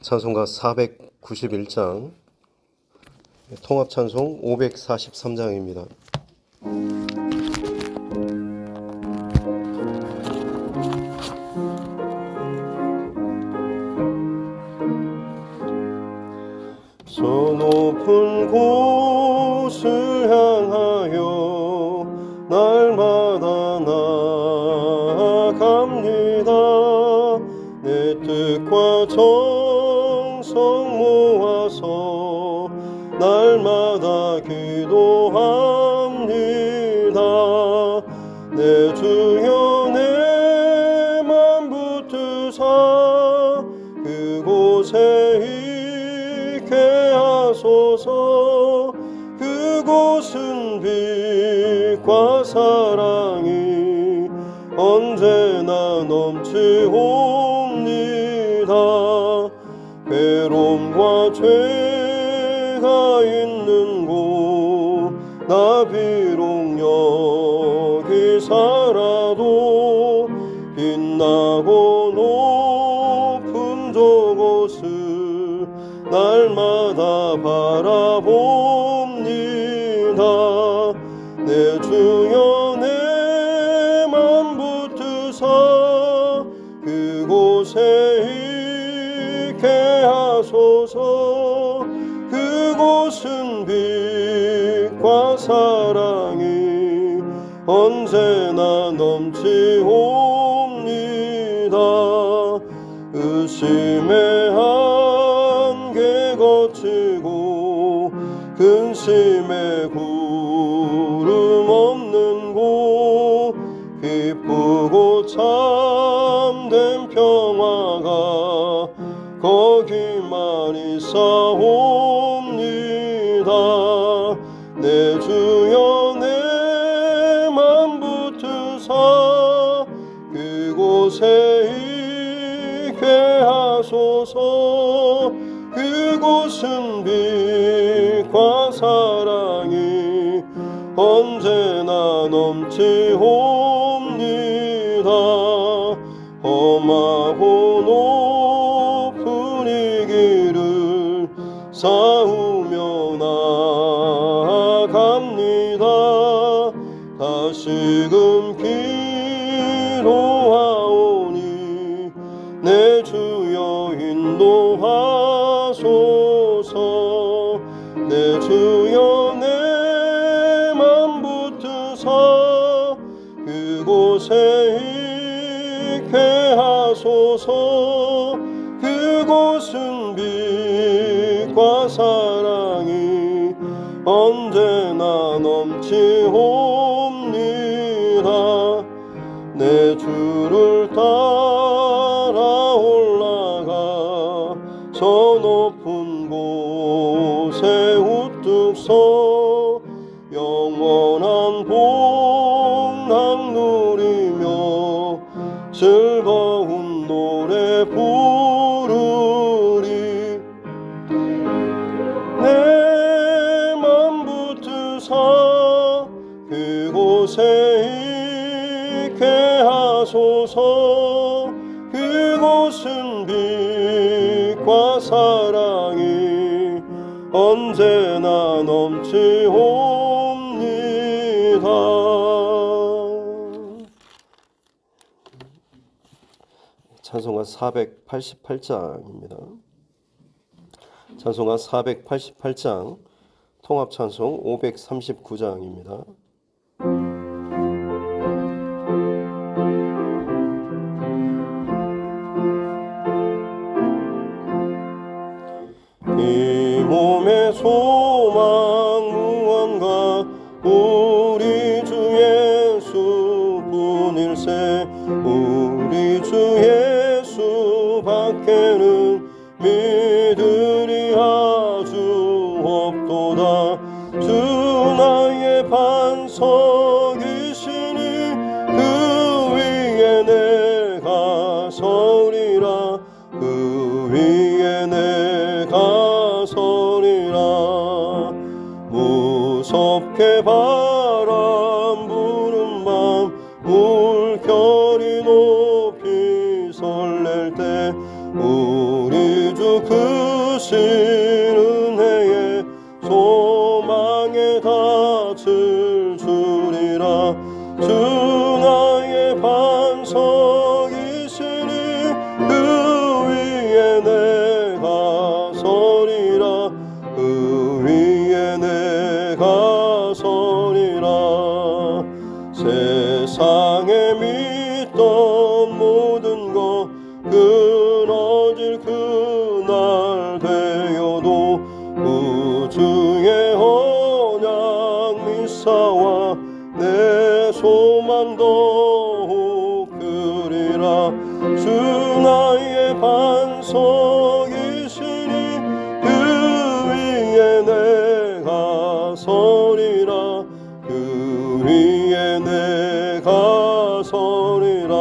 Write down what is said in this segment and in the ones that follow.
찬송가 491장, 통합찬송 543장입니다. 저 높은 곳을 향하여 날마다 나아갑니다. 내 뜻과 정성 모아서 날마다 기도합니다. 내 주여 내 맘 붙드사 그곳에 있게 하소서. 그곳은 빛과 사랑이 언제나 넘치옵니다. 괴로움과 죄가 있는 곳 나 비록 여기 살아도 빛나고 높은 저곳을 날마다 바라봅니다. 내 주여 내 맘 붙드사 그곳에 있게 하소서. 그곳은 빛과 사랑이 언제나 넘치옵니다. 의심의 한계 거치고 근심의 구름 없는 곳 기쁘고 참된 평화가 거기만 있사옵니다. 내 주여 내 맘 붙드사 그곳에 있게 하소서. 그곳은 빛과 사랑이 언제나 넘치옵니다. 험하고 높은 이 길을 싸우며 나아갑니다. 다시금 기도하오니 내 주여 인도하소서. 내 주여 내 맘 붙드사 그곳에 있게 하소서. 그곳은 빛과 사랑이 언제나 넘치옵니다. 내 주를 따라 올라가 저 높은 곳에 우뚝 서 영원한 복락 누리며 즐거운 노래 부르리. 내 맘 붙드사 그곳에 있게 하소서. 그곳은 빛과 사랑이 언제나 넘치옵니다. 찬송가 488장입니다. 찬송가 488장, 통합찬송 539장입니다. 이 몸의 소망 무언가 우리 주 예수뿐일세. 우리 주 예수밖에는 믿으리 아주 없도다. 주 나의 반석이시니 그 위에 내가 서리라. 그 위에 내가 서리라. 무섭게 바람 부는 밤 물결이 높이 설렐 때 우리 주 그 주신 은혜에 소망의 닻을 주리라. 주 나의 반석이시니 그 위에 내가 서리라. 그 위에 내가 서리라. 세상에 믿던 모든 것 끊어질 그날 되어도 우주의 언약 미사와 내 소망 더욱 크리라. 주 나의 반석이시니 그 위에 내가 서리라. 그 위에 내가 서리라.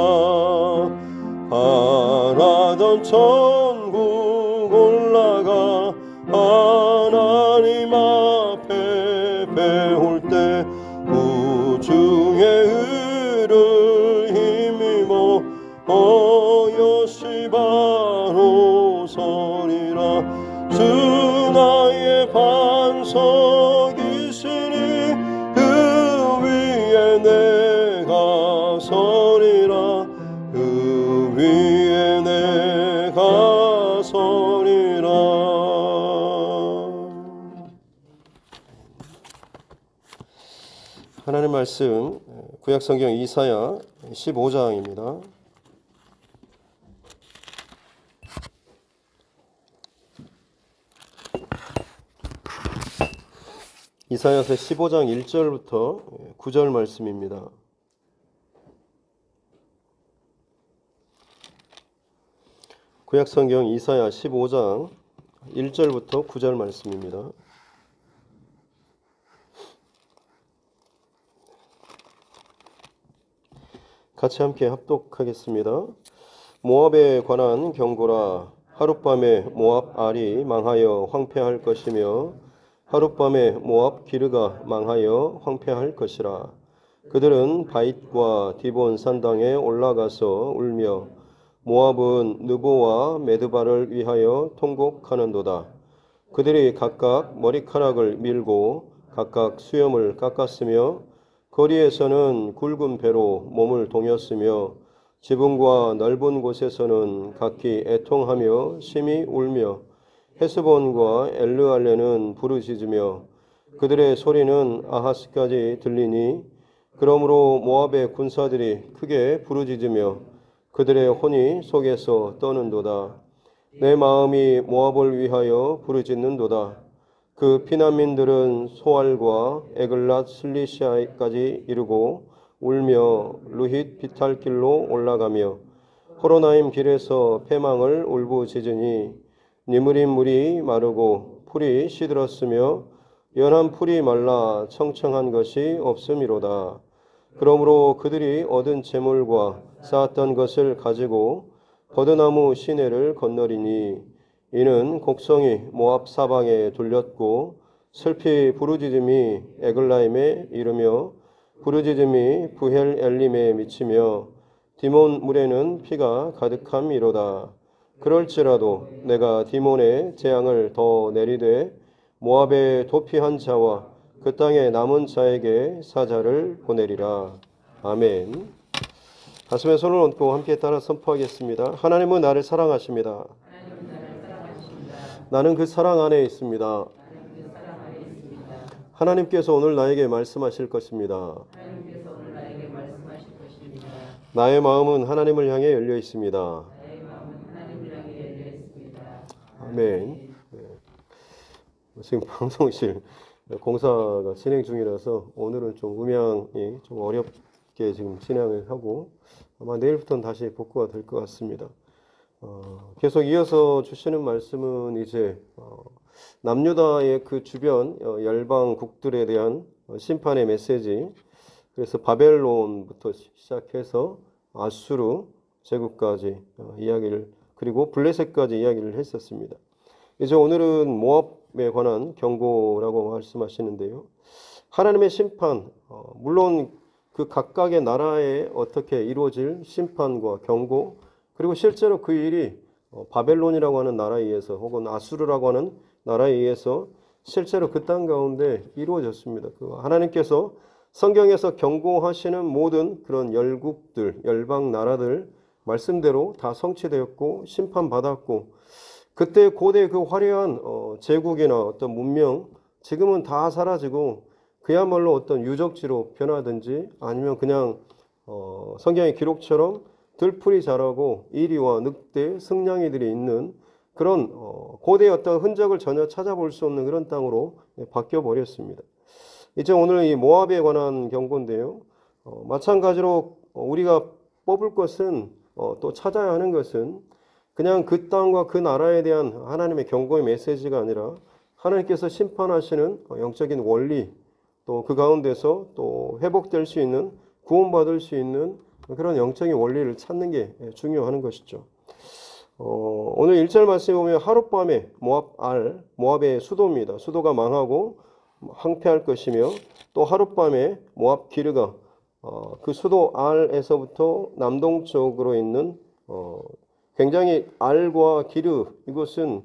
바라던 천국 올라가 하나님 앞에 배울 때 우주의 의를 힘입어 어여시 바로 서리라. 주 나의 반석이시니 그 위에 내가 서리라. 그 위에 내가 서리라. 하나님 말씀 구약성경 이사야 15장입니다. 이사야서 15장 1절부터 9절 말씀입니다. 구약성경 이사야 15장 1절부터 9절 말씀입니다. 같이 함께 합독하겠습니다. 모압에 관한 경고라. 하룻밤에 모압 알이 망하여 황폐할 것이며 하룻밤에 모압 기르가 망하여 황폐할 것이라. 그들은 바잇과 디본 산당에 올라가서 울며 모압은 느보와 메드바를 위하여 통곡하는도다. 그들이 각각 머리카락을 밀고 각각 수염을 깎았으며 거리에서는 굵은 배로 몸을 동였으며 지붕과 넓은 곳에서는 각기 애통하며 심히 울며 헤스본과 엘르알레는 부르짖으며 그들의 소리는 아하스까지 들리니 그러므로 모압의 군사들이 크게 부르짖으며 그들의 혼이 속에서 떠는도다. 내 마음이 모압을 위하여 부르짖는도다. 그 피난민들은 소알과 에글랏 슬리시아까지 이르고 울며 루힛 비탈길로 올라가며 호로나임 길에서 패망을 울부짖으니 니므린 물이 마르고 풀이 시들었으며 연한 풀이 말라 청청한 것이 없음이로다. 그러므로 그들이 얻은 재물과 쌓았던 것을 가지고 버드나무 시내를 건너리니 이는 곡성이 모압 사방에 돌렸고 슬피 부르짖음이 에글라임에 이르며 부르짖음이 부헬 엘림에 미치며 디몬 물에는 피가 가득함이로다. 그럴지라도 내가 디몬에 재앙을 더 내리되 모압에 도피한 자와 그 땅에 남은 자에게 사자를 보내리라. 아멘. 가슴에 손을 얹고 함께 따라 선포하겠습니다. 하나님은 나를 사랑하십니다. 나는 그 사랑 안에 있습니다. 하나님께서 오늘 나에게 말씀하실 것입니다. 나의 마음은 하나님을 향해 열려 있습니다. 아멘. 지금 방송실 공사가 진행 중이라서 오늘은 좀 음향이 좀 어렵게 지금 진행을 하고 아마 내일부터는 다시 복구가 될 것 같습니다. 계속 이어서 주시는 말씀은 이제 남유다의 그 주변 열방국들에 대한 심판의 메시지, 그래서 바벨론부터 시작해서 아수르 제국까지 이야기를, 그리고 블레셋까지 이야기를 했었습니다. 이제 오늘은 모압에 관한 경고라고 말씀하시는데요. 하나님의 심판, 물론 그 각각의 나라에 어떻게 이루어질 심판과 경고, 그리고 실제로 그 일이 바벨론이라고 하는 나라에 의해서 혹은 아수르라고 하는 나라에 의해서 실제로 그 땅 가운데 이루어졌습니다. 그 하나님께서 성경에서 경고하시는 모든 그런 열국들, 열방 나라들 말씀대로 다 성취되었고 심판받았고, 그때 고대 그 화려한 제국이나 어떤 문명 지금은 다 사라지고 그야말로 어떤 유적지로 변하든지 아니면 그냥 성경의 기록처럼 들풀이 자라고 이리와 늑대, 승냥이들이 있는 그런 고대의 어떤 흔적을 전혀 찾아볼 수 없는 그런 땅으로 바뀌어 버렸습니다. 이제 오늘 이 모압에 관한 경고인데요. 마찬가지로 우리가 뽑을 것은 또 찾아야 하는 것은 그냥 그 땅과 그 나라에 대한 하나님의 경고의 메시지가 아니라 하나님께서 심판하시는 영적인 원리, 또 그 가운데서 또 회복될 수 있는, 구원받을 수 있는 그런 영적인 원리를 찾는 게 중요한 것이죠. 오늘 1절 말씀에 보면 하룻밤에 모압의 수도입니다. 수도가 망하고 황폐할 것이며, 또 하룻밤에 모압 기르가 그 수도 알에서부터 남동쪽으로 있는 굉장히 알과 기르, 이것은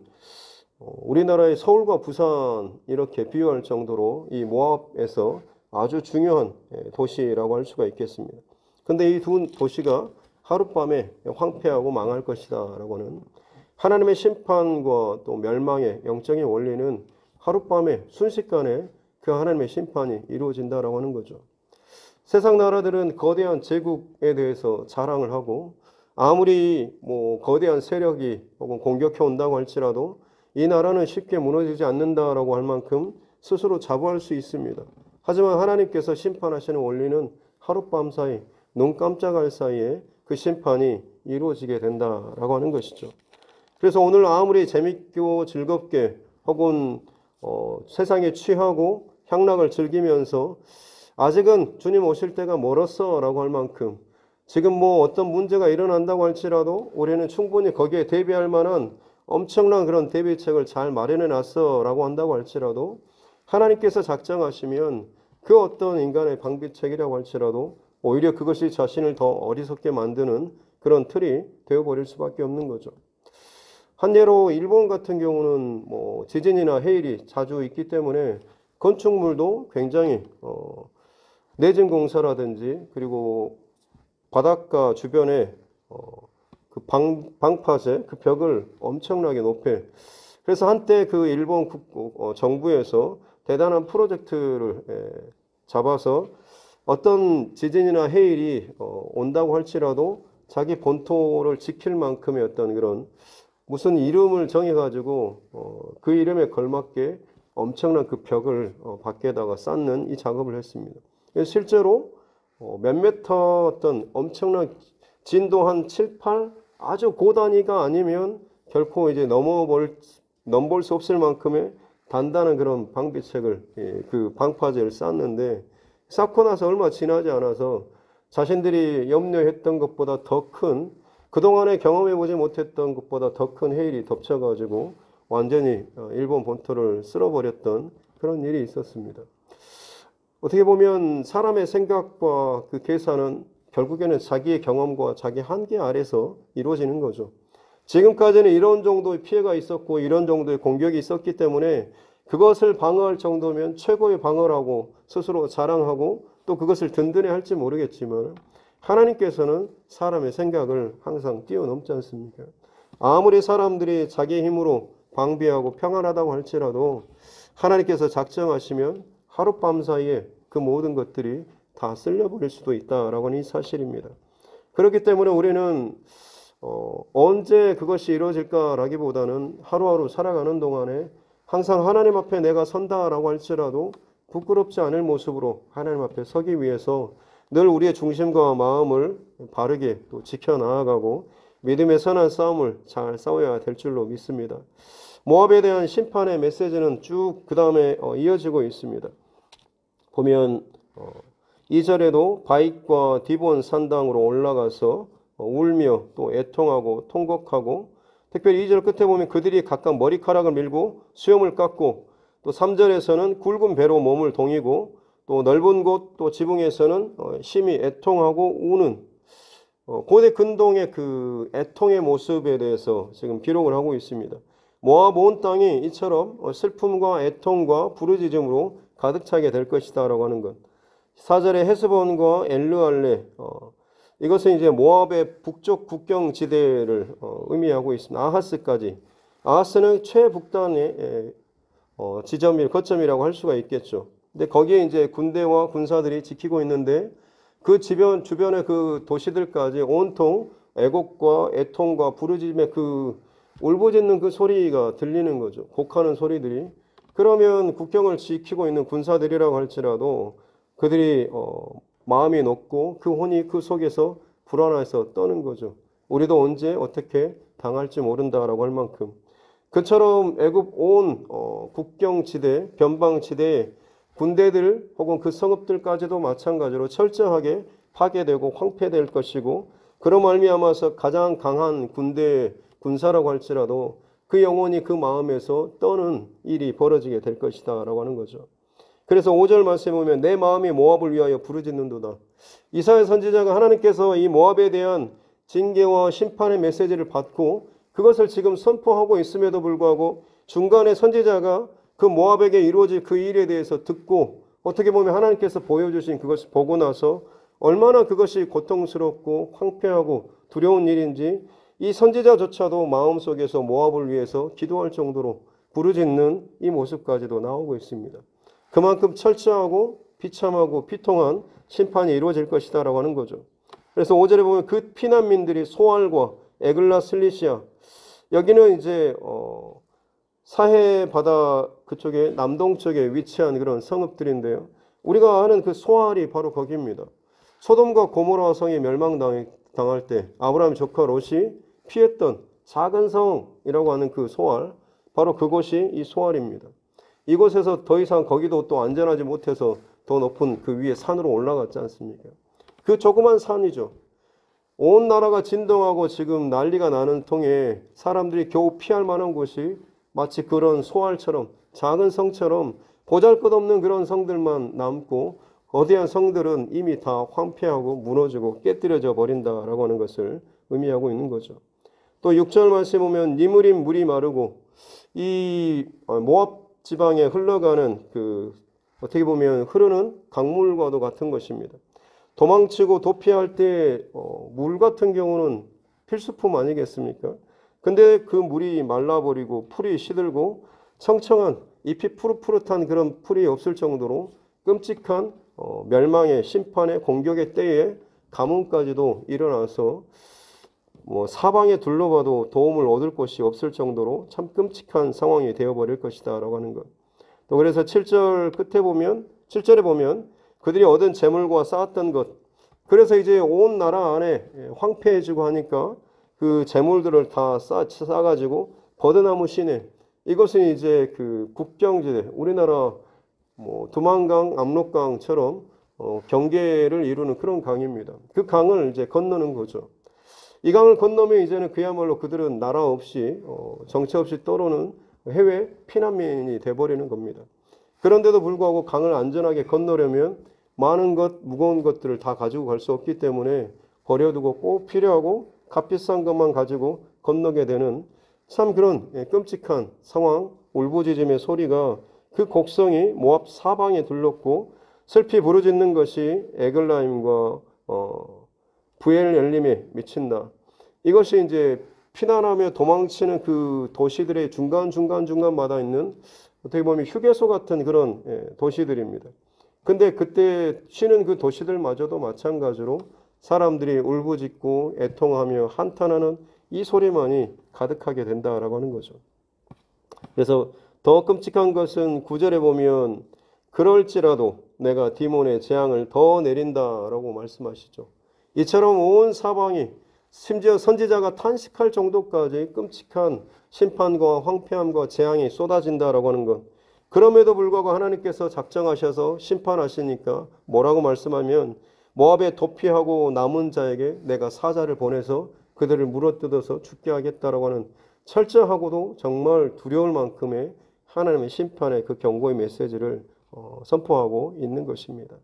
우리나라의 서울과 부산 이렇게 비유할 정도로 이 모압에서 아주 중요한 도시라고 할 수가 있겠습니다. 근데 이 두 도시가 하룻밤에 황폐하고 망할 것이다 라고는, 하나님의 심판과 또 멸망의 영적인 원리는 하룻밤에 순식간에 그 하나님의 심판이 이루어진다라고 하는 거죠. 세상 나라들은 거대한 제국에 대해서 자랑을 하고, 아무리 거대한 세력이 혹은 공격해 온다고 할지라도 이 나라는 쉽게 무너지지 않는다라고 할 만큼 스스로 자부할 수 있습니다. 하지만 하나님께서 심판하시는 원리는 하룻밤 사이, 눈 깜짝할 사이에 그 심판이 이루어지게 된다라고 하는 것이죠. 그래서 오늘 아무리 재밌고 즐겁게 혹은 세상에 취하고 향락을 즐기면서 아직은 주님 오실 때가 멀었어 라고 할 만큼, 지금 어떤 문제가 일어난다고 할지라도 우리는 충분히 거기에 대비할 만한 엄청난 그런 대비책을 잘 마련해 놨어 라고 한다고 할지라도, 하나님께서 작정하시면 그 어떤 인간의 방비책이라고 할지라도 오히려 그것이 자신을 더 어리석게 만드는 그런 틀이 되어버릴 수밖에 없는 거죠. 한 예로 일본 같은 경우는 지진이나 해일이 자주 있기 때문에 건축물도 굉장히 내진 공사라든지, 그리고 바닷가 주변에 그 방파제, 그 벽을 엄청나게 높여, 그래서 한때 그 일본 정부에서 대단한 프로젝트를 잡아서 어떤 지진이나 해일이 온다고 할지라도 자기 본토를 지킬 만큼의 어떤 그런 무슨 이름을 정해가지고 그 이름에 걸맞게 엄청난 그 벽을 밖에다가 쌓는 이 작업을 했습니다. 실제로 몇 미터 어떤 엄청난 진도 한 7, 8 아주 고단위가 아니면 결코 이제 넘볼 수 없을 만큼의 단단한 그런 방비책을, 그 방파제를 쌓는데, 쌓고 나서 얼마 지나지 않아서 자신들이 염려했던 것보다 더 큰, 그동안에 경험해보지 못했던 것보다 더 큰 해일이 덮쳐가지고 완전히 일본 본토를 쓸어버렸던 그런 일이 있었습니다. 어떻게 보면 사람의 생각과 그 계산은 결국에는 자기의 경험과 자기 한계 아래서 이루어지는 거죠. 지금까지는 이런 정도의 피해가 있었고 이런 정도의 공격이 있었기 때문에 그것을 방어할 정도면 최고의 방어라고 스스로 자랑하고 또 그것을 든든해 할지 모르겠지만, 하나님께서는 사람의 생각을 항상 뛰어넘지 않습니까? 아무리 사람들이 자기의 힘으로 방비하고 평안하다고 할지라도 하나님께서 작정하시면 하룻밤 사이에 그 모든 것들이 다 쓸려버릴 수도 있다라고 하는 이 사실입니다. 그렇기 때문에 우리는 언제 그것이 이루어질까라기보다는 하루하루 살아가는 동안에 항상 하나님 앞에 내가 선다라고 할지라도 부끄럽지 않을 모습으로 하나님 앞에 서기 위해서 늘 우리의 중심과 마음을 바르게 또 지켜나가고 믿음의 선한 싸움을 잘 싸워야 될 줄로 믿습니다. 모압에 대한 심판의 메시지는 쭉 그 다음에 이어지고 있습니다. 보면 2절에도 바익과 디본 산당으로 올라가서 울며 또 애통하고 통곡하고, 특별히 2절 끝에 보면 그들이 각각 머리카락을 밀고 수염을 깎고, 또 3절에서는 굵은 배로 몸을 동이고, 또 넓은 곳 또 지붕에서는 심히 애통하고 우는, 고대 근동의 그 애통의 모습에 대해서 지금 기록을 하고 있습니다. 모압 온 땅이 이처럼 슬픔과 애통과 부르짖음으로 가득 차게 될 것이다 라고 하는 것. 4절에 헤스본과 엘르알레, 이것은 이제 모압의 북쪽 국경 지대를 의미하고 있습니다. 아하스까지. 아하스는 최북단의 지점일 거점이라고 할 수가 있겠죠. 근데 거기에 이제 군대와 군사들이 지키고 있는데 그 주변의 그 도시들까지 온통 애곡과 애통과 부르짖음의 그 울부짖는 그 소리가 들리는 거죠. 곡하는 소리들이. 그러면 국경을 지키고 있는 군사들이라고 할지라도 그들이 마음이 높고 그 혼이 그 속에서 불안해서 떠는 거죠. 우리도 언제 어떻게 당할지 모른다라고 할 만큼. 그처럼 애굽 온 국경지대, 변방지대에 군대들 혹은 그 성읍들까지도 마찬가지로 철저하게 파괴되고 황폐될 것이고 그로 말미암아서 가장 강한 군사라고 할지라도 그 영혼이 그 마음에서 떠는 일이 벌어지게 될 것이다 라고 하는 거죠. 그래서 5절 말씀에 보면 내 마음이 모압을 위하여 부르짖는도다. 이사야 선지자가 하나님께서 이 모압에 대한 징계와 심판의 메시지를 받고 그것을 지금 선포하고 있음에도 불구하고 중간에 선지자가 그 모압에게 이루어질 그 일에 대해서 듣고 어떻게 보면 하나님께서 보여주신 그것을 보고 나서 얼마나 그것이 고통스럽고 황폐하고 두려운 일인지 이 선지자조차도 마음속에서 모압을 위해서 기도할 정도로 부르짖는 이 모습까지도 나오고 있습니다. 그만큼 철저하고 비참하고 비통한 심판이 이루어질 것이다 라고 하는 거죠. 그래서 5절에 보면 그 피난민들이 소알과 에글라 슬리시아, 여기는 이제 사해 바다 그쪽에 남동쪽에 위치한 그런 성읍들인데요. 우리가 아는 그 소알이 바로 거기입니다. 소돔과 고모라 성이 멸망당할 때 아브라함 조카 롯이 피했던 작은 성이라고 하는 그 소알, 바로 그곳이 이 소알입니다. 이곳에서 더 이상 거기도 또 안전하지 못해서 더 높은 그 위에 산으로 올라갔지 않습니까? 그 조그만 산이죠. 온 나라가 진동하고 지금 난리가 나는 통에 사람들이 겨우 피할 만한 곳이 마치 그런 소알처럼 작은 성처럼 보잘것없는 그런 성들만 남고 거대한 성들은 이미 다 황폐하고 무너지고 깨뜨려져 버린다라고 하는 것을 의미하고 있는 거죠. 또 6절 말씀에 보면 니므림 물이 마르고 이 모압 지방에 흘러가는 그 어떻게 보면 흐르는 강물과도 같은 것입니다. 도망치고 도피할 때 물 같은 경우는 필수품 아니겠습니까? 근데 그 물이 말라버리고 풀이 시들고 청청한 잎이 푸릇푸릇한 그런 풀이 없을 정도로 끔찍한 멸망의 심판의 공격의 때에 가뭄까지도 일어나서 사방에 둘러봐도 도움을 얻을 곳이 없을 정도로 참 끔찍한 상황이 되어버릴 것이다 라고 하는 것. 또 그래서 7절에 보면 그들이 얻은 재물과 쌓았던 것, 그래서 이제 온 나라 안에 황폐해지고 하니까 그 재물들을 다 싸가지고 버드나무 시내, 이것은 이제 그 국경지대, 우리나라 두만강, 압록강처럼 경계를 이루는 그런 강입니다. 그 강을 이제 건너는 거죠. 이 강을 건너면 이제는 그야말로 그들은 나라 없이 정체 없이 떠도는 해외 피난민이 돼버리는 겁니다. 그런데도 불구하고 강을 안전하게 건너려면 많은 무거운 것들을 다 가지고 갈 수 없기 때문에 버려두고 꼭 필요하고 값비싼 것만 가지고 건너게 되는 참 그런 끔찍한 상황, 울부짖음의 소리가 그 곡성이 모압 사방에 둘렀고 슬피 부르짖는 것이 에글라임과 부엘엘림에 미친다. 이것이 이제 피난하며 도망치는 그 도시들의 중간마다 있는 어떻게 보면 휴게소 같은 그런 도시들입니다. 근데 그때 쉬는 그 도시들마저도 마찬가지로 사람들이 울부짖고 애통하며 한탄하는 이 소리만이 가득하게 된다라고 하는 거죠. 그래서 더 끔찍한 것은 9절에 보면 그럴지라도 내가 디몬의 재앙을 더 내린다라고 말씀하시죠. 이처럼 온 사방이 심지어 선지자가 탄식할 정도까지 끔찍한 심판과 황폐함과 재앙이 쏟아진다라고 하는 것. 그럼에도 불구하고 하나님께서 작정하셔서 심판하시니까 뭐라고 말씀하면 모압에 도피하고 남은 자에게 내가 사자를 보내서 그들을 물어뜯어서 죽게 하겠다라고 하는 철저하고도 정말 두려울 만큼의 하나님의 심판의 그 경고의 메시지를 선포하고 있는 것입니다.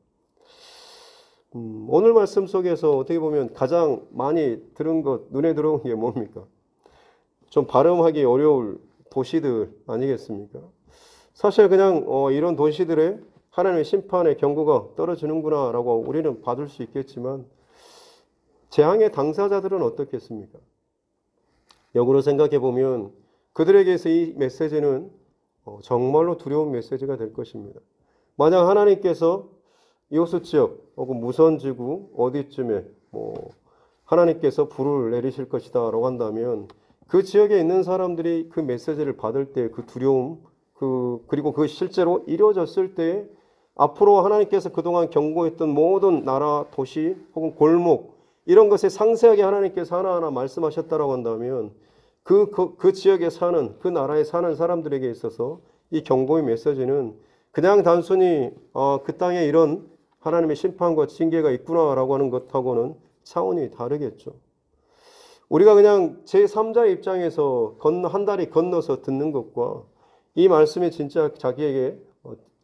오늘 말씀 속에서 어떻게 보면 가장 많이 들은 것, 눈에 들어온 게 뭡니까? 좀 발음하기 어려울 도시들 아니겠습니까? 사실 그냥 이런 도시들의 하나님의 심판의 경고가 떨어지는구나 라고 우리는 받을 수 있겠지만 재앙의 당사자들은 어떻겠습니까? 역으로 생각해 보면 그들에게서 이 메시지는 정말로 두려운 메시지가 될 것입니다. 만약 하나님께서 이호수 지역 혹은 무선지구 어디쯤에 하나님께서 불을 내리실 것이다 라고 한다면 그 지역에 있는 사람들이 그 메시지를 받을 때 그 두려움 그리고 그 실제로 이루어졌을 때 앞으로 하나님께서 그동안 경고했던 모든 나라, 도시 혹은 골목 이런 것에 상세하게 하나님께서 하나하나 말씀하셨다라고 한다면 그 지역에 사는 그 나라에 사는 사람들에게 있어서 이 경고의 메시지는 그냥 단순히 그 땅에 이런 하나님의 심판과 징계가 있구나라고 하는 것하고는 차원이 다르겠죠. 우리가 그냥 제3자의 입장에서 한 다리 건너서 듣는 것과 이 말씀이 진짜 자기에게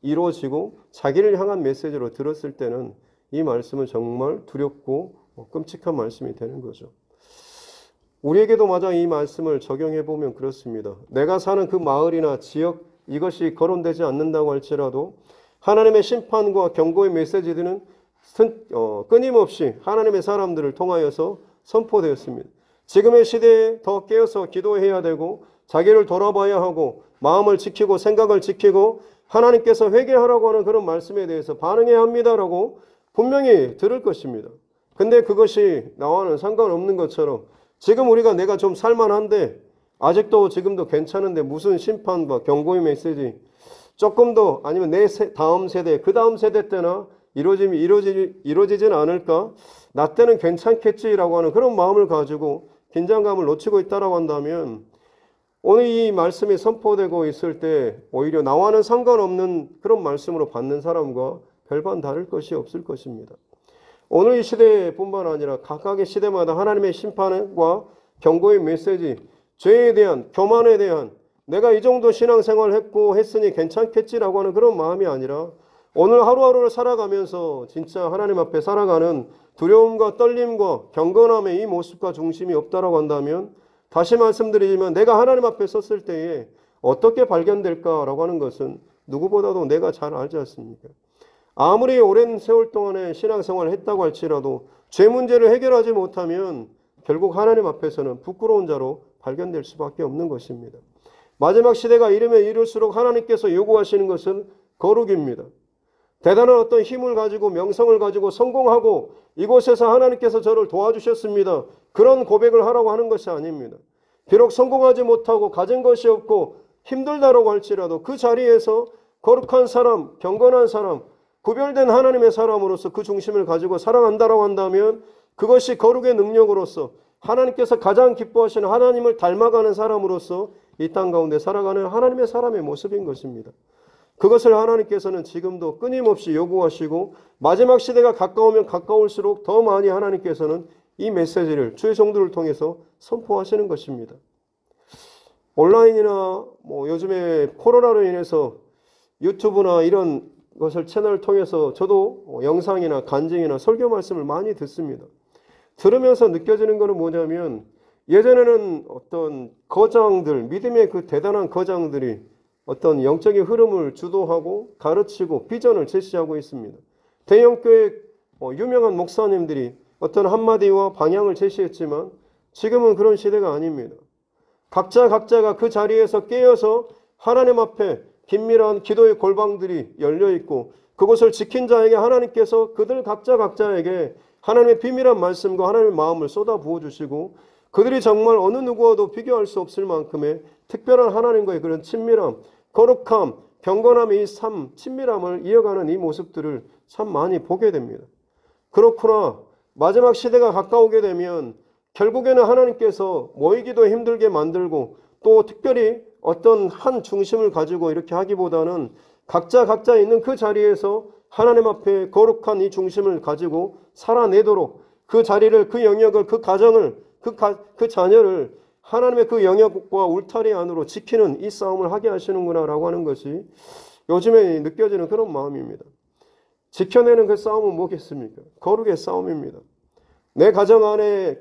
이루어지고 자기를 향한 메시지로 들었을 때는 이 말씀은 정말 두렵고 끔찍한 말씀이 되는 거죠. 우리에게도 마저 이 말씀을 적용해 보면 그렇습니다. 내가 사는 그 마을이나 지역 이것이 거론되지 않는다고 할지라도 하나님의 심판과 경고의 메시지들은 끊임없이 하나님의 사람들을 통하여서 선포되었습니다. 지금의 시대에 더 깨어서 기도해야 되고 자기를 돌아봐야 하고 마음을 지키고 생각을 지키고 하나님께서 회개하라고 하는 그런 말씀에 대해서 반응해야 합니다라고 분명히 들을 것입니다. 근데 그것이 나와는 상관없는 것처럼 지금 우리가 내가 좀 살만한데 아직도 지금도 괜찮은데 무슨 심판과 경고의 메시지 조금 더 아니면 내 다음 세대 그 다음 세대 때나 이루어지진 않을까 나 때는 괜찮겠지라고 하는 그런 마음을 가지고 긴장감을 놓치고 있다라고 한다면 오늘 이 말씀이 선포되고 있을 때 오히려 나와는 상관없는 그런 말씀으로 받는 사람과 별반 다를 것이 없을 것입니다. 오늘 이 시대뿐만 아니라 각각의 시대마다 하나님의 심판과 경고의 메시지, 죄에 대한, 교만에 대한 내가 이 정도 신앙생활을 했으니 괜찮겠지라고 하는 그런 마음이 아니라 오늘 하루하루를 살아가면서 진짜 하나님 앞에 살아가는 두려움과 떨림과 경건함의 이 모습과 중심이 없다라고 한다면 다시 말씀드리지만 내가 하나님 앞에 섰을 때에 어떻게 발견될까라고 하는 것은 누구보다도 내가 잘 알지 않습니까? 아무리 오랜 세월 동안에 신앙생활을 했다고 할지라도 죄 문제를 해결하지 못하면 결국 하나님 앞에서는 부끄러운 자로 발견될 수밖에 없는 것입니다. 마지막 시대가 이르면 이룰수록 하나님께서 요구하시는 것은 거룩입니다. 대단한 어떤 힘을 가지고 명성을 가지고 성공하고 이곳에서 하나님께서 저를 도와주셨습니다. 그런 고백을 하라고 하는 것이 아닙니다. 비록 성공하지 못하고 가진 것이 없고 힘들다라고 할지라도 그 자리에서 거룩한 사람, 경건한 사람, 구별된 하나님의 사람으로서 그 중심을 가지고 살아간다라고 한다면 그것이 거룩의 능력으로서 하나님께서 가장 기뻐하시는 하나님을 닮아가는 사람으로서 이 땅 가운데 살아가는 하나님의 사람의 모습인 것입니다. 그것을 하나님께서는 지금도 끊임없이 요구하시고 마지막 시대가 가까우면 가까울수록 더 많이 하나님께서는 이 메시지를 주의 성도를 통해서 선포하시는 것입니다. 온라인이나 요즘에 코로나로 인해서 유튜브나 이런 것을 채널을 통해서 저도 영상이나 간증이나 설교 말씀을 많이 듣습니다. 들으면서 느껴지는 것은 뭐냐면 예전에는 어떤 거장들, 믿음의 그 대단한 거장들이 어떤 영적인 흐름을 주도하고 가르치고 비전을 제시하고 있습니다. 대형교회 유명한 목사님들이 어떤 한마디와 방향을 제시했지만 지금은 그런 시대가 아닙니다. 각자가 그 자리에서 깨어서 하나님 앞에 긴밀한 기도의 골방들이 열려있고 그것을 지킨 자에게 하나님께서 그들 각자에게 하나님의 비밀한 말씀과 하나님의 마음을 쏟아 부어주시고 그들이 정말 어느 누구와도 비교할 수 없을 만큼의 특별한 하나님과의 그런 친밀함, 거룩함, 경건함의 이 삶, 친밀함을 이어가는 이 모습들을 참 많이 보게 됩니다. 그렇구나. 마지막 시대가 가까우게 되면 결국에는 하나님께서 모이기도 힘들게 만들고 또 특별히 어떤 한 중심을 가지고 이렇게 하기보다는 각자 있는 그 자리에서 하나님 앞에 거룩한 이 중심을 가지고 살아내도록 그 자리를, 그 영역을, 그 가정을, 그 자녀를 하나님의 그 영역과 울타리 안으로 지키는 이 싸움을 하게 하시는구나라고 하는 것이 요즘에 느껴지는 그런 마음입니다. 지켜내는 그 싸움은 뭐겠습니까? 거룩의 싸움입니다. 내 가정 안에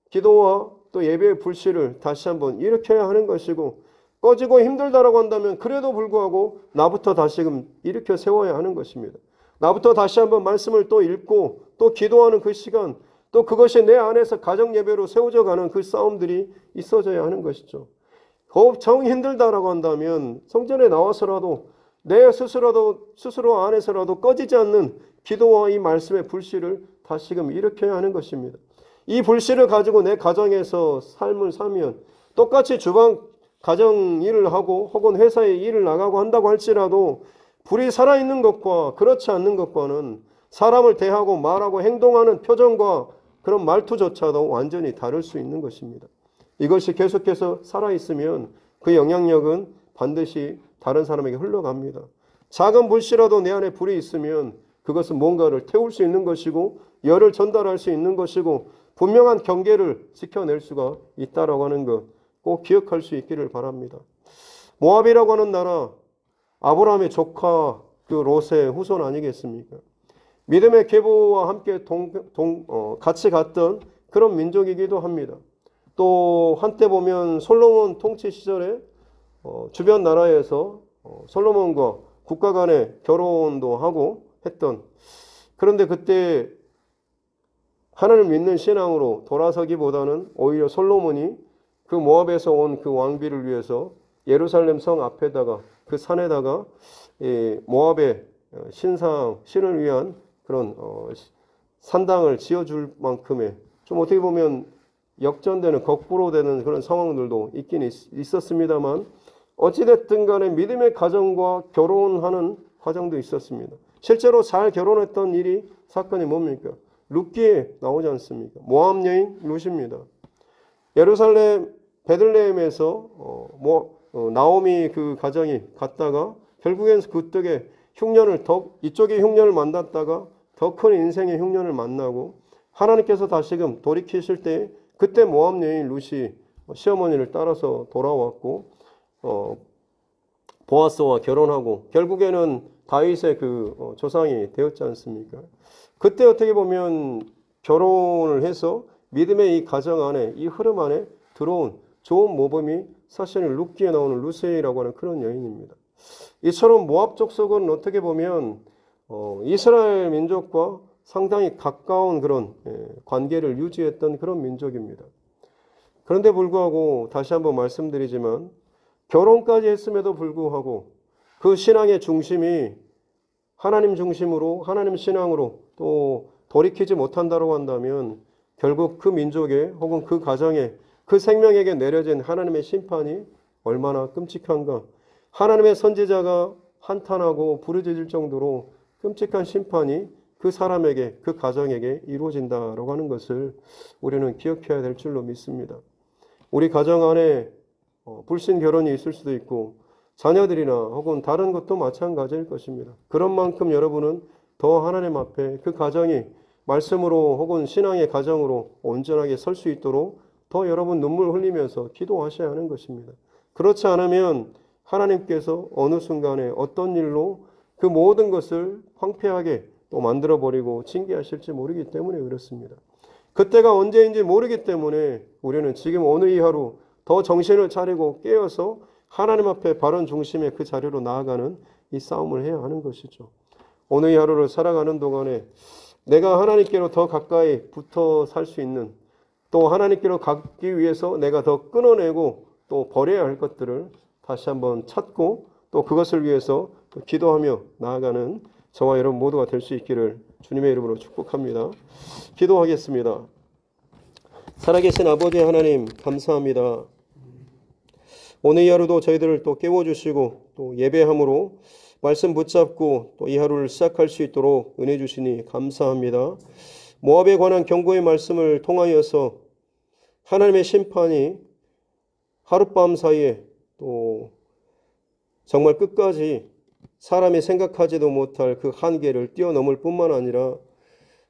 기도와 또 예배의 불씨를 다시 한번 일으켜야 하는 것이고, 꺼지고 힘들다라고 한다면 그래도 불구하고 나부터 다시금 일으켜 세워야 하는 것입니다. 나부터 다시 한번 말씀을 또 읽고 또 기도하는 그 시간, 또 그것이 내 안에서 가정 예배로 세워져 가는 그 싸움들이 있어져야 하는 것이죠. 정 힘들다라고 한다면 성전에 나와서라도 내 스스로 안에서라도 꺼지지 않는 기도와 이 말씀의 불씨를 다시금 일으켜야 하는 것입니다. 이 불씨를 가지고 내 가정에서 삶을 살면 똑같이 주방 가정 일을 하고 혹은 회사에 일을 나가고 한다고 할지라도 불이 살아있는 것과 그렇지 않는 것과는 사람을 대하고 말하고 행동하는 표정과 그런 말투조차도 완전히 다를 수 있는 것입니다. 이것이 계속해서 살아있으면 그 영향력은 반드시 다른 사람에게 흘러갑니다. 작은 불씨라도 내 안에 불이 있으면 그것은 뭔가를 태울 수 있는 것이고 열을 전달할 수 있는 것이고 분명한 경계를 지켜낼 수가 있다라고 하는 것 꼭 기억할 수 있기를 바랍니다. 모압이라고 하는 나라, 아브라함의 조카 그 롯의 후손 아니겠습니까? 믿음의 계보와 함께 같이 갔던 그런 민족이기도 합니다. 또 한때 보면 솔로몬 통치 시절에 주변 나라에서 솔로몬과 국가 간의 결혼도 하고 했던, 그런데 그때 하나님을 믿는 신앙으로 돌아서기보다는 오히려 솔로몬이 그 모압에서 온 그 왕비를 위해서 예루살렘 성 앞에다가 그 산에다가 모압의 신을 위한 그런 산당을 지어줄 만큼의 좀 어떻게 보면 역전되는 거꾸로 되는 그런 상황들도 있긴 있었습니다만 어찌됐든 간에 믿음의 가정과 결혼하는 과정도 있었습니다. 실제로 잘 결혼했던 사건이 뭡니까? 룻기에 나오지 않습니까? 모압 여인 룻입니다. 예루살렘 베들레헴에서 나오미 그 가정이 갔다가 결국엔 그쪽에 이쪽에 흉년을 만났다가 더 큰 인생의 흉년을 만나고 하나님께서 다시금 돌이키실 때 그때 모압 여인 룻이 시어머니를 따라서 돌아왔고 보아스와 결혼하고 결국에는 다윗의 그 조상이 되었지 않습니까? 그때 어떻게 보면 결혼을 해서 믿음의 이 가정 안에 이 흐름 안에 들어온 좋은 모범이 사실은 룻기에 나오는 루세이라고 하는 그런 여인입니다. 이처럼 모압 족속은 어떻게 보면 이스라엘 민족과 상당히 가까운 그런 관계를 유지했던 그런 민족입니다. 그런데 불구하고 다시 한번 말씀드리지만 결혼까지 했음에도 불구하고 그 신앙의 중심이 하나님 중심으로 하나님 신앙으로 또 돌이키지 못한다고 한다면 결국 그 민족의 혹은 그 가정의 그 생명에게 내려진 하나님의 심판이 얼마나 끔찍한가. 하나님의 선지자가 한탄하고 부르짖을 정도로 끔찍한 심판이 그 사람에게 그 가정에게 이루어진다라고 하는 것을 우리는 기억해야 될 줄로 믿습니다. 우리 가정 안에 불신 결혼이 있을 수도 있고 자녀들이나 혹은 다른 것도 마찬가지일 것입니다. 그런 만큼 여러분은 더 하나님 앞에 그 가정이 말씀으로 혹은 신앙의 가정으로 온전하게 설 수 있도록 더 여러분 눈물 흘리면서 기도하셔야 하는 것입니다. 그렇지 않으면 하나님께서 어느 순간에 어떤 일로 그 모든 것을 황폐하게 또 만들어버리고 징계하실지 모르기 때문에 그렇습니다. 그때가 언제인지 모르기 때문에 우리는 지금 오늘 이 하루 더 정신을 차리고 깨어서 하나님 앞에 바른 중심의 그 자리로 나아가는 이 싸움을 해야 하는 것이죠. 오늘 이 하루를 살아가는 동안에 내가 하나님께로 더 가까이 붙어 살 수 있는 또 하나님께로 가기 위해서 내가 더 끊어내고 또 버려야 할 것들을 다시 한번 찾고 또 그것을 위해서 기도하며 나아가는 저와 여러분 모두가 될 수 있기를 주님의 이름으로 축복합니다. 기도하겠습니다. 살아계신 아버지 하나님 감사합니다. 오늘 이 하루도 저희들을 또 깨워주시고 또 예배함으로 말씀 붙잡고 또 이 하루를 시작할 수 있도록 은혜 주시니 감사합니다. 모압에 관한 경고의 말씀을 통하여서 하나님의 심판이 하룻밤 사이에 또 정말 끝까지 사람이 생각하지도 못할 그 한계를 뛰어넘을 뿐만 아니라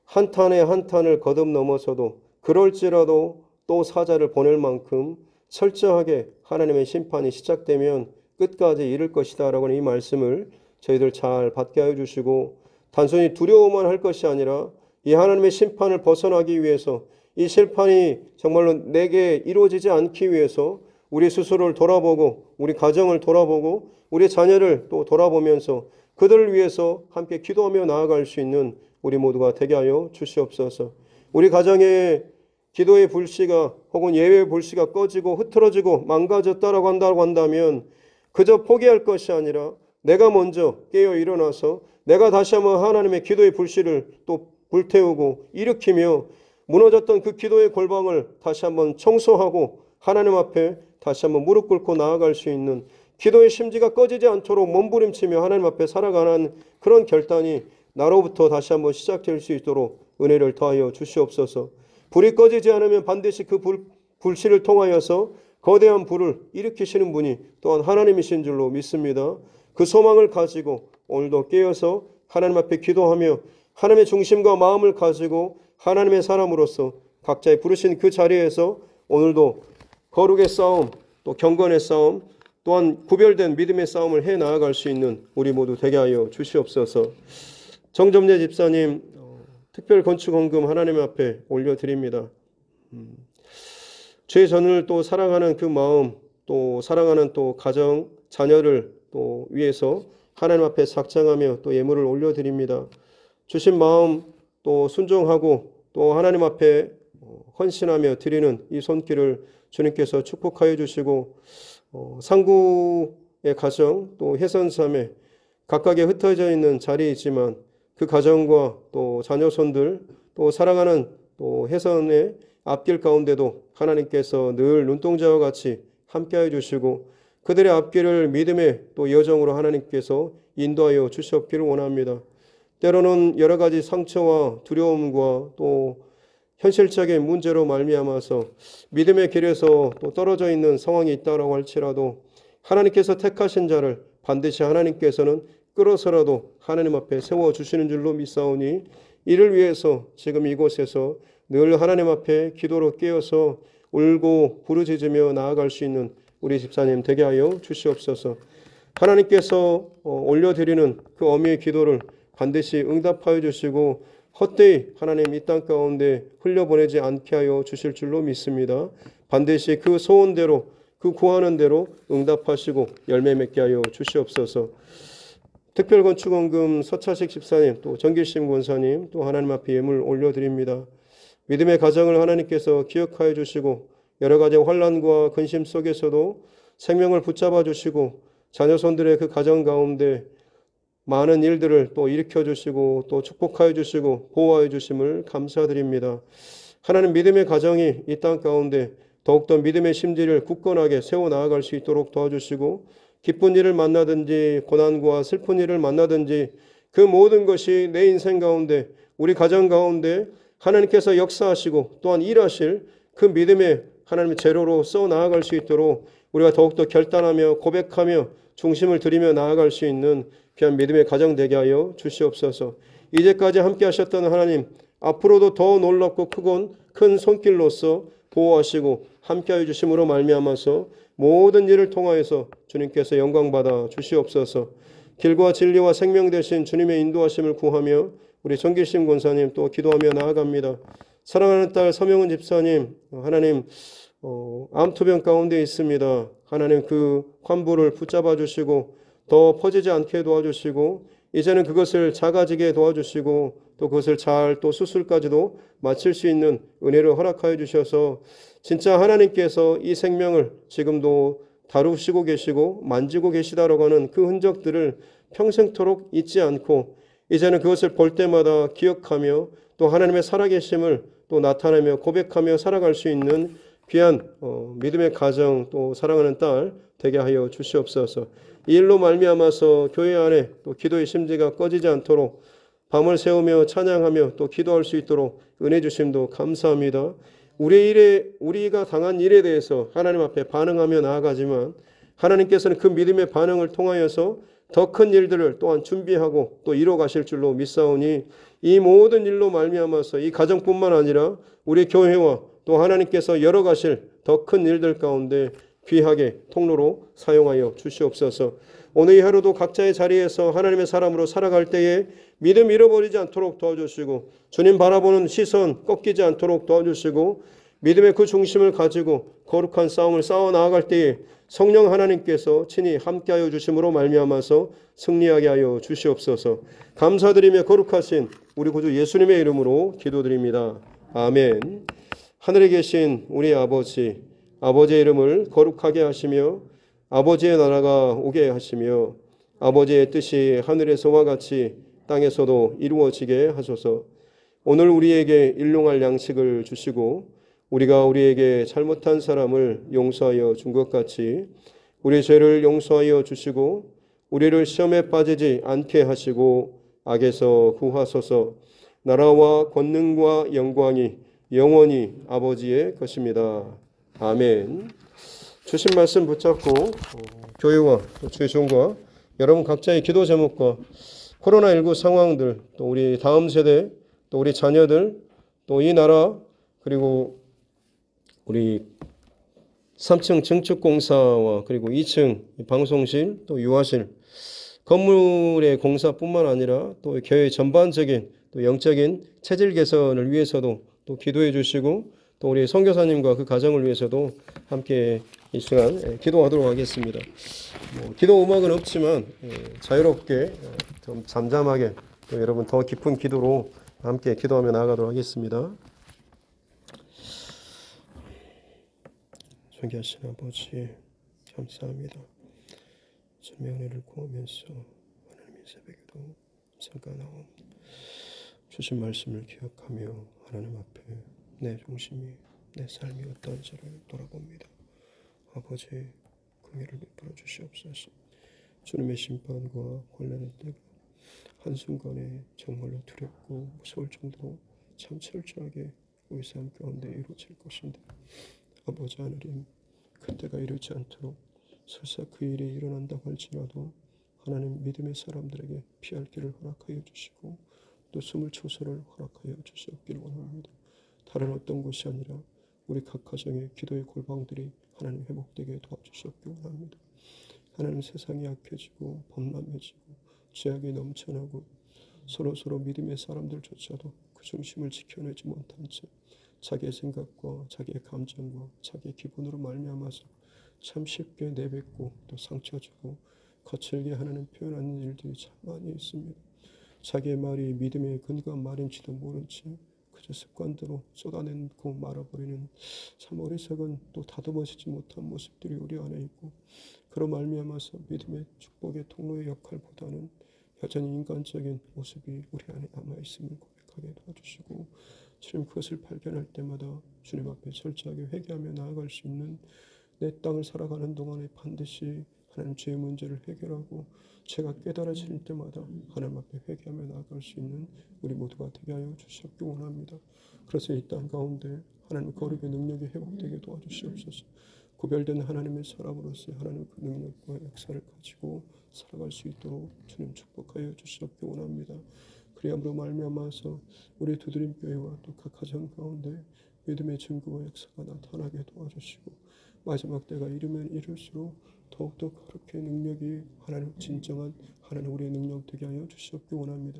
한탄에 한탄을 거듭 넘어서도 그럴지라도 또 사자를 보낼 만큼 철저하게 하나님의 심판이 시작되면 끝까지 이를 것이다 라고 하는 이 말씀을 저희들 잘 받게 하여 주시고 단순히 두려워만 할 것이 아니라 이 하나님의 심판을 벗어나기 위해서 이 심판이 정말로 내게 이루어지지 않기 위해서 우리 스스로를 돌아보고 우리 가정을 돌아보고 우리 자녀를 또 돌아보면서 그들을 위해서 함께 기도하며 나아갈 수 있는 우리 모두가 되게 하여 주시옵소서. 우리 가정의 기도의 불씨가 혹은 예배의 불씨가 꺼지고 흐트러지고 망가졌다라고 한다면 그저 포기할 것이 아니라 내가 먼저 깨어 일어나서 내가 다시 한번 하나님의 기도의 불씨를 또 불태우고 일으키며 무너졌던 그 기도의 골방을 다시 한번 청소하고 하나님 앞에 다시 한번 무릎 꿇고 나아갈 수 있는 기도의 심지가 꺼지지 않도록 몸부림치며 하나님 앞에 살아가는 그런 결단이 나로부터 다시 한번 시작될 수 있도록 은혜를 더하여 주시옵소서. 불이 꺼지지 않으면 반드시 그 불씨를 통하여서 거대한 불을 일으키시는 분이 또한 하나님이신 줄로 믿습니다. 그 소망을 가지고 오늘도 깨어서 하나님 앞에 기도하며 하나님의 중심과 마음을 가지고 하나님의 사람으로서 각자의 부르신 그 자리에서 오늘도 거룩의 싸움, 또 경건의 싸움, 또한 구별된 믿음의 싸움을 해 나아갈 수 있는 우리 모두 되게 하여 주시옵소서. 정점례 집사님 특별 건축헌금 하나님 앞에 올려드립니다. 죄전을 또 사랑하는 그 마음, 또 사랑하는 또 가정, 자녀를 또 위해서 하나님 앞에 삭장하며 또 예물을 올려드립니다. 주신 마음 또 순종하고 또 하나님 앞에 헌신하며 드리는 이 손길을 주님께서 축복하여 주시고 상구의 가정 또 해선삼에 각각에 흩어져 있는 자리이지만 그 가정과 또 자녀손들 또 사랑하는 또 해선의 앞길 가운데도 하나님께서 늘 눈동자와 같이 함께하여 주시고 그들의 앞길을 믿음의 또 여정으로 하나님께서 인도하여 주시옵기를 원합니다. 때로는 여러 가지 상처와 두려움과 또 현실적인 문제로 말미암아서 믿음의 길에서 또 떨어져 있는 상황이 있다고 할지라도 하나님께서 택하신 자를 반드시 하나님께서는 끌어서라도 하나님 앞에 세워주시는 줄로 믿사오니 이를 위해서 지금 이곳에서 늘 하나님 앞에 기도로 깨어서 울고 부르짖으며 나아갈 수 있는 우리 집사님 되게 하여 주시옵소서. 하나님께서 올려드리는 그 어미의 기도를 반드시 응답하여 주시고 헛되이 하나님 이 땅 가운데 흘려보내지 않게 하여 주실 줄로 믿습니다. 반드시 그 소원대로 그 구하는 대로 응답하시고 열매 맺게 하여 주시옵소서. 특별건축원금 서차식 집사님 또 정길심 권사님 또 하나님 앞에 예물 올려드립니다. 믿음의 가정을 하나님께서 기억하여 주시고 여러 가지 환난과 근심 속에서도 생명을 붙잡아 주시고 자녀손들의 그 가정 가운데 많은 일들을 또 일으켜 주시고 또 축복하여 주시고 보호하여 주심을 감사드립니다. 하나님 믿음의 가정이 이 땅 가운데 더욱더 믿음의 심지를 굳건하게 세워 나아갈 수 있도록 도와주시고 기쁜 일을 만나든지 고난과 슬픈 일을 만나든지 그 모든 것이 내 인생 가운데 우리 가정 가운데 하나님께서 역사하시고 또한 일하실 그 믿음의 하나님의 재료로 써 나아갈 수 있도록 우리가 더욱더 결단하며 고백하며 중심을 들이며 나아갈 수 있는 귀한 믿음의 가정 되게 하여 주시옵소서. 이제까지 함께 하셨던 하나님 앞으로도 더 놀랍고 크고 큰 손길로서 보호하시고 함께 하여 주심으로 말미암아서 모든 일을 통하여서 주님께서 영광받아 주시옵소서. 길과 진리와 생명 되신 주님의 인도하심을 구하며 우리 정길심 권사님 또 기도하며 나아갑니다. 사랑하는 딸 서명은 집사님 하나님 암투병 가운데 있습니다. 하나님 그 환부를 붙잡아 주시고 더 퍼지지 않게 도와주시고 이제는 그것을 작아지게 도와주시고 또 그것을 잘 또 수술까지도 마칠 수 있는 은혜를 허락하여 주셔서 진짜 하나님께서 이 생명을 지금도 다루시고 계시고 만지고 계시다라고 하는 그 흔적들을 평생토록 잊지 않고 이제는 그것을 볼 때마다 기억하며 또 하나님의 살아계심을 또 나타내며 고백하며 살아갈 수 있는 귀한 믿음의 가정 또 사랑하는 딸 되게 하여 주시옵소서. 이 일로 말미암아서 교회 안에 또 기도의 심지가 꺼지지 않도록 밤을 새우며 찬양하며 또 기도할 수 있도록 은혜 주심도 감사합니다. 우리가 당한 일에 대해서 하나님 앞에 반응하며 나아가지만 하나님께서는 그 믿음의 반응을 통하여서 더 큰 일들을 또한 준비하고 또 이뤄 가실 줄로 믿사오니 이 모든 일로 말미암아서 이 가정뿐만 아니라 우리 교회와 또 하나님께서 열어 가실 더 큰 일들 가운데 귀하게 통로로 사용하여 주시옵소서. 오늘 이 하루도 각자의 자리에서 하나님의 사람으로 살아갈 때에 믿음 잃어버리지 않도록 도와주시고 주님 바라보는 시선 꺾이지 않도록 도와주시고 믿음의 그 중심을 가지고 거룩한 싸움을 싸워 나아갈 때에 성령 하나님께서 친히 함께하여 주심으로 말미암아서 승리하게 하여 주시옵소서. 감사드리며 거룩하신 우리 구주 예수님의 이름으로 기도드립니다. 아멘. 하늘에 계신 우리 아버지, 아버지의 이름을 거룩하게 하시며 아버지의 나라가 오게 하시며 아버지의 뜻이 하늘에서와 같이 땅에서도 이루어지게 하소서. 오늘 우리에게 일용할 양식을 주시고 우리가 우리에게 잘못한 사람을 용서하여 준 것 같이 우리 죄를 용서하여 주시고 우리를 시험에 빠지지 않게 하시고 악에서 구하소서. 나라와 권능과 영광이 영원히 아버지의 것입니다. 아멘. 주신 말씀 붙잡고 교회와 주의 종과 여러분 각자의 기도 제목과 코로나19 상황들, 또 우리 다음 세대, 또 우리 자녀들, 또 이 나라, 그리고 우리 3층 증축공사와 그리고 2층 방송실, 또 유아실, 건물의 공사뿐만 아니라 또 교회 전반적인 또 영적인 체질 개선을 위해서도 또 기도해 주시고 또 우리 선교사님과 그 가정을 위해서도 함께 이 시간 기도하도록 하겠습니다. 기도 음악은 없지만 자유롭게 좀 잠잠하게 또 여러분 더 깊은 기도로 함께 기도하며 나아가도록 하겠습니다. 존귀하신 아버지 감사합니다. 주님의 은혜를 구하면서 하나님의 새벽에도 잠깐나온 주신 말씀을 기억하며 하나님 앞에 내 중심이 내 삶이 어떠한지를 돌아봅니다. 아버지 긍휼을 베풀어 주시옵소서. 주님의 심판과 권면의 때가 한순간에 정말로 두렵고 무서울 정도로 참 철저하게 우리 삶 가운데 이루어질 것인데 아버지 하나님 그때가 이르지 않도록 설사 그 일이 일어난다고 할지라도 하나님 믿음의 사람들에게 피할 길을 허락하여 주시고 또 숨을 초소를 허락하여 주시옵기를 원합니다. 다른 어떤 곳이 아니라 우리 각 가정의 기도의 골방들이 하나님 회복되게 도와주시옵기 원합니다. 하나님 세상이 약해지고 범람해지고 죄악이 넘쳐나고 서로 믿음의 사람들조차도 그 중심을 지켜내지 못한 채 자기의 생각과 자기의 감정과 자기의 기분으로 말미암아서 참 쉽게 내뱉고 또 상처 주고 거칠게 하나님 표현하는 일들이 참 많이 있습니다. 자기의 말이 믿음의 근거한 말인지도 모른 채 그저 습관대로 쏟아내고 말아버리는 참 어리석은 또 다듬어지지 못한 모습들이 우리 안에 있고 그로 말미암아서 믿음의 축복의 통로의 역할보다는 여전히 인간적인 모습이 우리 안에 남아있음을 고백하게 도와주시고 주님 그것을 발견할 때마다 주님 앞에 철저하게 회개하며 나아갈 수 있는 내 땅을 살아가는 동안에 반드시 하나님 죄의 문제를 해결하고 죄가 깨달아질 때마다 하나님 앞에 회개하며 나아갈 수 있는 우리 모두가 되게 하여 주시옵기 원합니다. 그래서 이 땅 가운데 하나님 거룩의 능력이 회복되게 도와주시옵소서. 구별된 하나님의 사람으로서 하나님 그 능력과 역사를 가지고 살아갈 수 있도록 주님 축복하여 주시옵기 원합니다. 그리함으로 말미암아서 우리 두드림교회와 또 각 가정 가운데 믿음의 증거와 역사가 나타나게 도와주시고 마지막 때가 이르면 이를수록 더욱더 그렇게 능력이 하나님 진정한 하나님 우리의 능력 되게 하여 주시옵기 원합니다.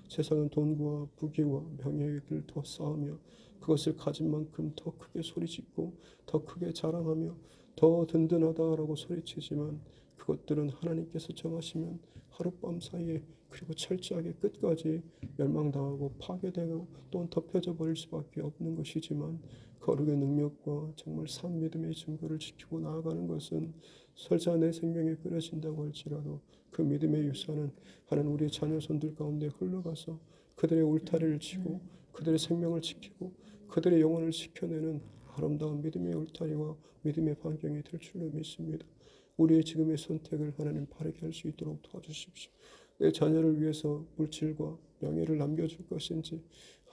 세상은 돈과 부귀와 명예를 더 쌓으며 그것을 가진 만큼 더 크게 소리짓고 더 크게 자랑하며 더 든든하다라고 소리치지만 그것들은 하나님께서 정하시면 하룻밤 사이에 그리고 철저하게 끝까지 멸망당하고 파괴되고 또는 덮여져 버릴 수밖에 없는 것이지만 거룩의 능력과 정말 산 믿음의 증거를 지키고 나아가는 것은 설사 내 생명에 끊어진다고 할지라도 그 믿음의 유산은 하나님 우리의 자녀 손들 가운데 흘러가서 그들의 울타리를 치고 그들의 생명을 지키고 그들의 영혼을 지켜내는 아름다운 믿음의 울타리와 믿음의 반경이 될 줄로 믿습니다. 우리의 지금의 선택을 하나님 바르게 할 수 있도록 도와주십시오. 내 자녀를 위해서 물질과 명예를 남겨줄 것인지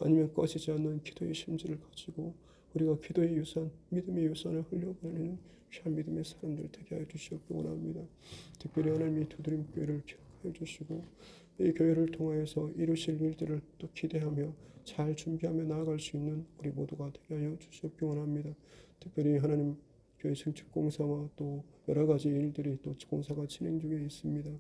아니면 꺼지지 않는 기도의 심지를 가지고 우리가 기도의 유산, 믿음의 유산을 흘려보내는 귀한 믿음의 사람들 되게 하여 주시옵기 원합니다. 특별히 하나님이 두드림교회를 기억하여 주시고 이 교회를 통하여서 이루실 일들을 또 기대하며 잘 준비하며 나아갈 수 있는 우리 모두가 되게 하여 주시옵기 원합니다. 특별히 하나님 교회 증축 공사와 또 여러 가지 일들이 또 공사가 진행 중에 있습니다.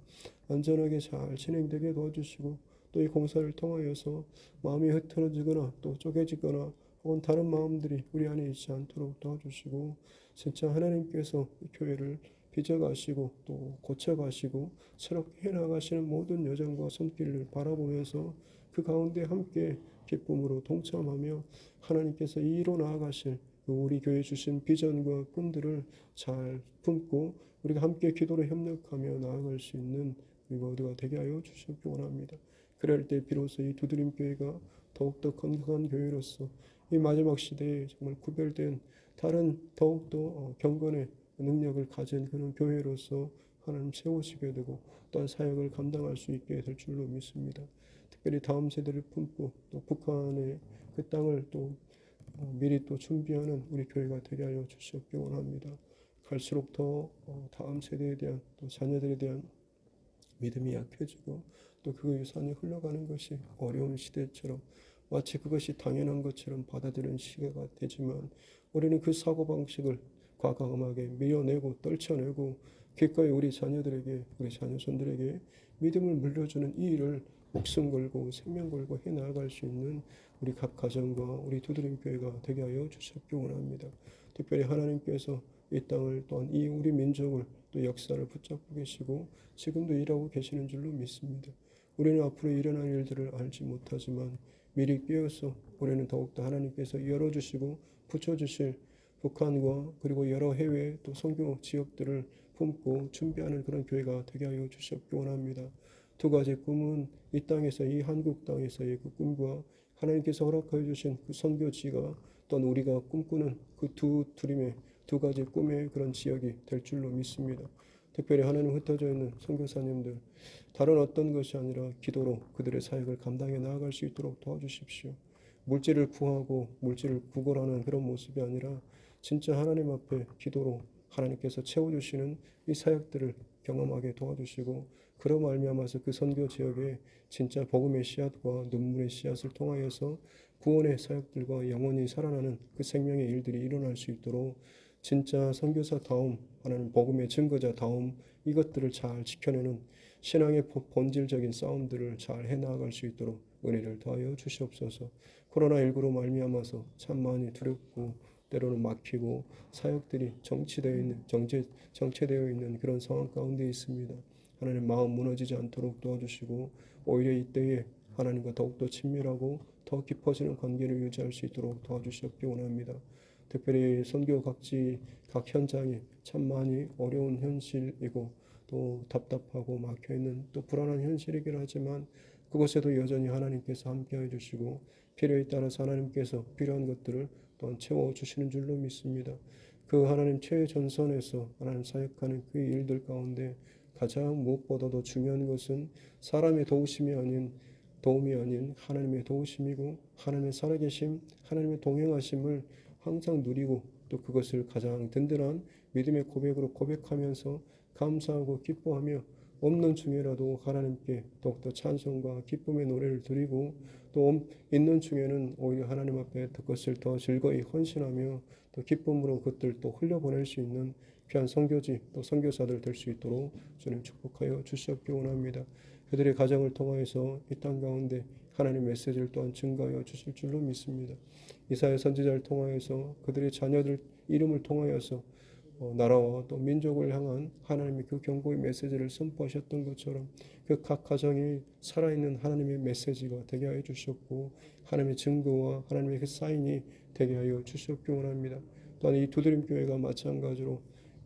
안전하게 잘 진행되게 도와주시고 또 이 공사를 통하여서 마음이 흐트러지거나 또 쪼개지거나 혹은 다른 마음들이 우리 안에 있지 않도록 도와주시고 진짜 하나님께서 이 교회를 빚어가시고 또 고쳐가시고 새롭게 해나가시는 모든 여정과 손길을 바라보면서 그 가운데 함께 기쁨으로 동참하며 하나님께서 이로 나아가실 우리 교회 주신 비전과 꿈들을 잘 품고 우리가 함께 기도로 협력하며 나아갈 수 있는 우리 모두가 되게 하여 주시기 원합니다. 그럴 때 비로소 이 두드림 교회가 더욱더 건강한 교회로서 이 마지막 시대에 정말 구별된 다른 더욱더 경건의 능력을 가진 그런 교회로서 하나님 세우시게 되고 또한 사역을 감당할 수 있게 될 줄로 믿습니다. 특별히 다음 세대를 품고 또 북한의 그 땅을 또 미리 또 준비하는 우리 교회가 되게 하여 주시옵기 원합니다. 갈수록 더 다음 세대에 대한 또 자녀들에 대한 믿음이 약해지고 또 그 유산이 흘러가는 것이 어려운 시대처럼 마치 그것이 당연한 것처럼 받아들이는 시대가 되지만 우리는 그 사고방식을 과감하게 밀어내고 떨쳐내고 기꺼이 우리 자녀들에게 우리 자녀손들에게 믿음을 물려주는 이 일을 목숨 걸고 생명 걸고 해나갈 수 있는 우리 각 가정과 우리 두드림 교회가 되게 하여 주시옵기 원합니다. 특별히 하나님께서 이 땅을 또한 이 우리 민족을 또 역사를 붙잡고 계시고 지금도 일하고 계시는 줄로 믿습니다. 우리는 앞으로 일어날 일들을 알지 못하지만 미리 깨어서 우리는 더욱더 하나님께서 열어주시고 붙여주실 북한과 그리고 여러 해외 또 선교 지역들을 품고 준비하는 그런 교회가 되게 하여 주시옵기 원합니다. 두 가지 꿈은 이 땅에서 이 한국 땅에서의 그 꿈과 하나님께서 허락하여 주신 그 선교지가 또한 우리가 꿈꾸는 그 두 가지 꿈의 그런 지역이 될 줄로 믿습니다. 특별히 하나님 흩어져 있는 선교사님들 다른 어떤 것이 아니라 기도로 그들의 사역을 감당해 나아갈 수 있도록 도와주십시오. 물질을 구하고 물질을 구걸하는 그런 모습이 아니라 진짜 하나님 앞에 기도로 하나님께서 채워주시는 이 사역들을 경험하게 도와주시고 그로 말미암아서 그 선교 지역에 진짜 복음의 씨앗과 눈물의 씨앗을 통하여서 구원의 사역들과 영원히 살아나는 그 생명의 일들이 일어날 수 있도록 진짜 선교사다움 하나님 복음의 증거자다움 이것들을 잘 지켜내는 신앙의 본질적인 싸움들을 잘 해나갈 수 있도록 은혜를 더하여 주시옵소서. 코로나19로 말미암아서 참 많이 두렵고 때로는 막히고 사역들이 정체되어 있는 그런 상황 가운데 있습니다. 하나님 마음 무너지지 않도록 도와주시고 오히려 이때에 하나님과 더욱더 친밀하고 더 깊어지는 관계를 유지할 수 있도록 도와주시옵기 원합니다. 특별히 선교 각 현장이 참 많이 어려운 현실이고 또 답답하고 막혀있는 또 불안한 현실이긴 하지만 그곳에도 여전히 하나님께서 함께해 주시고 필요에 따라서 하나님께서 필요한 것들을 또한 채워주시는 줄로 믿습니다. 그 하나님 최전선에서 하나님 사역하는 그 일들 가운데 가장 무엇보다도 중요한 것은 사람의 도움이 아닌 하나님의 도우심이고 하나님의 살아계심, 하나님의 동행하심을 항상 누리고 또 그것을 가장 든든한 믿음의 고백으로 고백하면서 감사하고 기뻐하며 없는 중에라도 하나님께 더욱더 찬송과 기쁨의 노래를 드리고 또 있는 중에는 오히려 하나님 앞에 그것을 더 즐거이 헌신하며 또 기쁨으로 그것들 또 흘려보낼 수 있는 귀한 선교지 또 선교사들 될 수 있도록 주님 축복하여 주시옵기 원합니다. 그들의 가정을 통하여서 이 땅 가운데 하나님 메시지를 또한 증가하여 주실 줄로 믿습니다. 이사야 선지자를 통하여서 그들의 자녀들 이름을 통하여서 나라와 또 민족을 향한 하나님의 그 경고의 메시지를 선포하셨던 것처럼 그 각 가정이 살아있는 하나님의 메시지가 되게 하여 주셨고 하나님의 증거와 하나님의 그 사인이 되게 하여 주셨기 원합니다. 또한 이 두드림 교회가 마찬가지로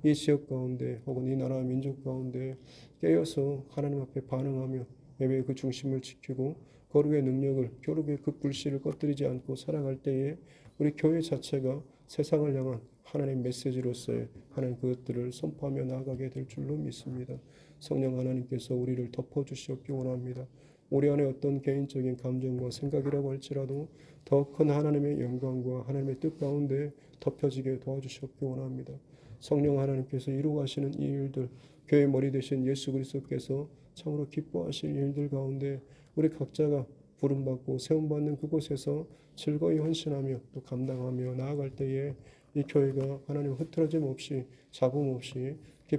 이 지역 가운데 혹은 이 나라 민족 가운데 깨어서 하나님 앞에 반응하며 예배의 그 중심을 지키고 거룩의 능력을 교육의 그 불씨를 꺼뜨리지 않고 살아갈 때에 우리 교회 자체가 세상을 향한 하나님의 메시지로서의 하나님 그것들을 선포하며 나아가게 될 줄로 믿습니다. 성령 하나님께서 우리를 덮어주시옵기 원합니다. 우리 안에 어떤 개인적인 감정과 생각이라고 할지라도 더 큰 하나님의 영광과 하나님의 뜻 가운데 덮여지게 도와주시옵기 원합니다. 성령 하나님께서 이루어가시는 이 일들 교회 머리 되신 예수 그리스도께서 참으로 기뻐하실 일들 가운데 우리 각자가 부름받고 세움받는 그곳에서 즐거이 헌신하며 또 감당하며 나아갈 때에 이 교회가 하나님 흐트러짐 없이 잡음 없이